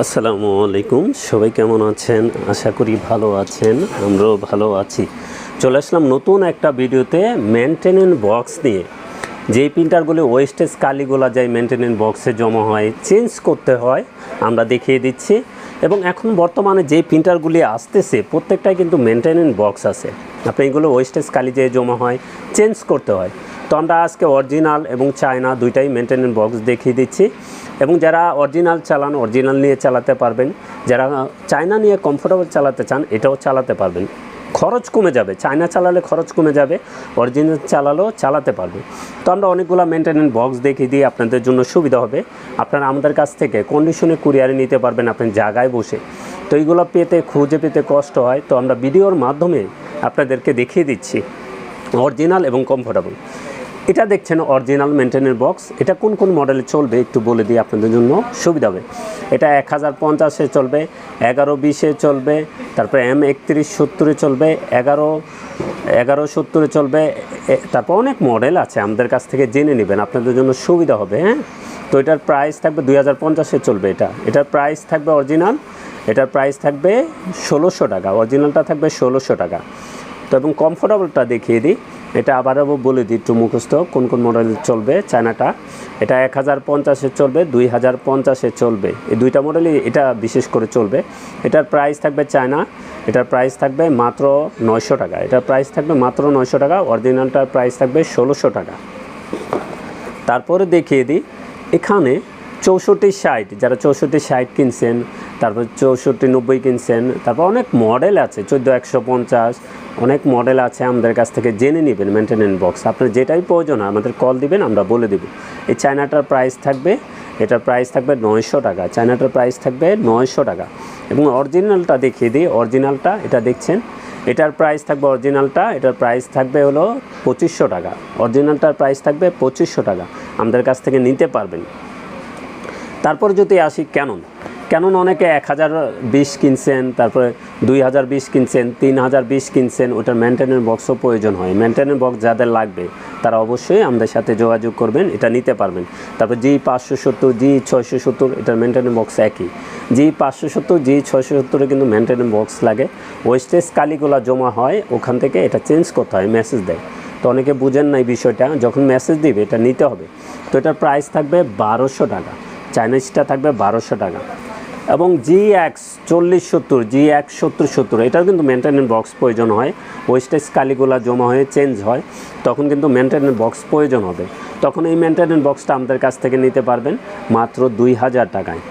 আসসালামু আলাইকুম, সবাই কেমন আছেন? আশা করি ভালো আছেন, আমরাও ভালো আছি। চলে আসলাম নতুন একটা ভিডিওতে মেনটেনেন্স বক্স নিয়ে। যেই প্রিন্টারগুলি ওয়েস্টেজ কালিগুলো যায় মেনটেনেন্স বক্সে জমা হয়, চেঞ্জ করতে হয়, আমরা দেখিয়ে দিচ্ছি। এবং এখন বর্তমানে যেই প্রিন্টারগুলি আসতেছে প্রত্যেকটাই কিন্তু মেনটেনেন্স বক্স আছে। আপনি এগুলো ওয়েস্টেজ কালি যে জমা হয়, চেঞ্জ করতে হয়। তো আমরা আজকে অরিজিনাল এবং চায়না দুইটাই মেনটেনেন্স বক্স দেখিয়ে দিচ্ছি। এবং যারা অরিজিনাল চালান অরিজিনাল নিয়ে চালাতে পারবেন, যারা চায়না নিয়ে কমফোর্টেবল চালাতে চান এটাও চালাতে পারবেন। খরচ কমে যাবে, চায়না চালালে খরচ কমে যাবে, অরিজিনাল চালালেও চালাতে পারবে। তো আমরা অনেকগুলো মেনটেনেন্স বক্স দেখিয়ে দিই, আপনাদের জন্য সুবিধা হবে। আপনারা আমাদের কাছ থেকে কন্ডিশনে কুরিয়ারে নিতে পারবেন আপনার জায়গায় বসে। তো এইগুলো খুঁজে পেতে কষ্ট হয়, তো আমরা ভিডিওর মাধ্যমে আপনাদেরকে দেখিয়ে দিচ্ছি অরিজিনাল এবং কমফোর্টেবল। এটা দেখছেন অরিজিনাল মেনটেনেন্স বক্স। এটা কোন কোন মডেলে চলবে একটু বলে দিই, আপনাদের জন্য সুবিধা হবে। এটা 1050-এ চলবে, 1120-এ চলবে, তারপরে M3170-এ চলবে, 1170-এ চলবে, তারপর অনেক মডেল আছে, আমাদের কাছ থেকে জেনে নেবেন, আপনাদের জন্য সুবিধা হবে। হ্যাঁ, তো এটার প্রাইস থাকবে 2050-এ চলবে। এটার প্রাইস থাকবে অরিজিনাল, এটার প্রাইস থাকবে 1600 টাকা, অরিজিনালটা থাকবে 1600 টাকা। তো এবং কমফোর্টেবলটা দেখিয়ে দিই, এটা আবারও বলে দিই একটু মুখস্থ কোন কোন মডেল চলবে। চায়নাটা এটা 1050-এ চলবে, 2050-এ চলবে, এই দুইটা মডেলই এটা বিশেষ করে চলবে। এটার প্রাইস থাকবে চায়না, এটার প্রাইস থাকবে মাত্র 900 টাকা, এটার প্রাইস থাকবে মাত্র 900 টাকা, অরিজিনালটার প্রাইস থাকবে 1600 টাকা। তারপরে দেখিয়ে দিই এখানে 6460, যারা 6460 কিনছেন, তারপর 6490 কিনছেন, তারপর অনেক মডেল আছে, 14150, অনেক মডেল আছে, আমাদের কাছ থেকে জেনে নেবেন মেনটেনেন্স বক্স। আপনার যেটাই প্রয়োজন আমাদের কল দিবেন, আমরা বলে দেব। এই চায়নাটার প্রাইস থাকবে, এটার প্রাইস থাকবে 900 টাকা, চায়নাটার প্রাইস থাকবে 900 টাকা। এবং অরিজিনালটা দেখিয়ে দিই, অরিজিনালটা এটা দেখছেন, এটার প্রাইস থাকবে, অরিজিনালটা এটার প্রাইস থাকবে হলো 2500 টাকা, অরিজিনালটার প্রাইস থাকবে 2500 টাকা, আমাদের কাছ থেকে নিতে পারবেন। তারপর যদি আসি ক্যানন অনেকে 1020 কিনছেন, তারপরে 2020 কিনছেন, 3020 কিনছেন, ওটার মেনটেনেন্স বক্সও প্রয়োজন হয়। মেনটেনেন্স বক্স যাদের লাগবে তারা অবশ্যই আমাদের সাথে যোগাযোগ করবেন, এটা নিতে পারবেন। তারপর G570, G670, এটার মেনটেনেন্স বক্স একই। G570, G670-এ কিন্তু মেনটেনেন্স বক্স লাগে, ওয়েস্টেজ কালিগুলো জমা হয়, ওখান থেকে এটা চেঞ্জ করতে হয়, মেসেজ দেয়। তো অনেকে বুঝেন না এই বিষয়টা, যখন মেসেজ দিবে এটা নিতে হবে। তো এটার প্রাইস থাকবে 1200 টাকা, চাইনিজটা থাকবে 1200 টাকা। এবং GX4070, GX7070, এটার কিন্তু মেনটেনেন্স বক্স প্রয়োজন হয়, ওয়েস্টেজ কালিগুলা জমা হয়ে চেঞ্জ হয়, তখন কিন্তু মেনটেনেন্স বক্স প্রয়োজন হবে। তখন এই মেনটেনেন্স বক্সটা আমাদের কাছ থেকে নিতে পারবেন মাত্র 2000 টাকায়।